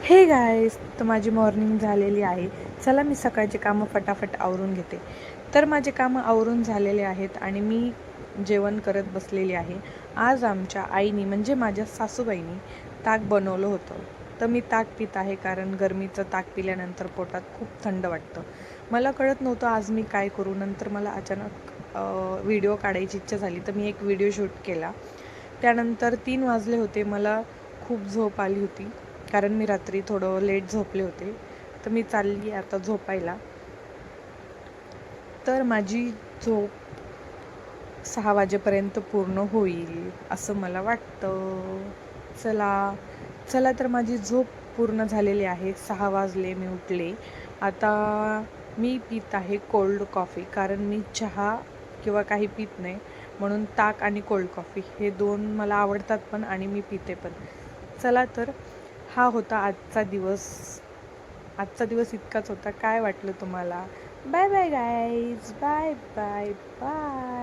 Hey guys, तर माझी morning झालेली आहे. चला मी सकाळची कामं फटाफट आवरून घेते. तर माझे कामं आवरून झालेले आहेत आणि मी जेवण करत बसलेली आहे. आज आमच्या आईनी म्हणजे माझ्या सासूबाईंनी ताक बनवलं होतं. तर मी ताक पित आहे कारण गरमीचं ताक पिल्यानंतर पोटात खूप थंड वाटतं. मला कळत नव्हतं आज मी काय करू. नंतर मला अचानक व्हिडिओ काढायची इच्छा झाली तर मी एक व्हिडिओ शूट केला. त्यानंतर 3 वाजले होते. मला खूप झोप आली होती कारण मी रात्री थोडं लेट झोपले होते. तर मी चालली आता झोपायला. तर माझी झोप 6 वाजेपर्यंत पूर्ण होईल असं मला वाटतं. चला चला तर माझी झोप पूर्ण झालेली आहे. 6 वाजले, मी उठले. आता मी पित आहे कोल्ड कॉफी कारण मी चहा किंवा काही पित नाही. म्हणून ताक आणि कोल्ड कॉफी हे 2 मला आवडतात पण आणि मी पिते पण. चला तर हा होता आजचा दिवस. आजचा दिवस इतकाच होता. काय वाटलं तुम्हाला? Bye bye guys. Bye bye bye.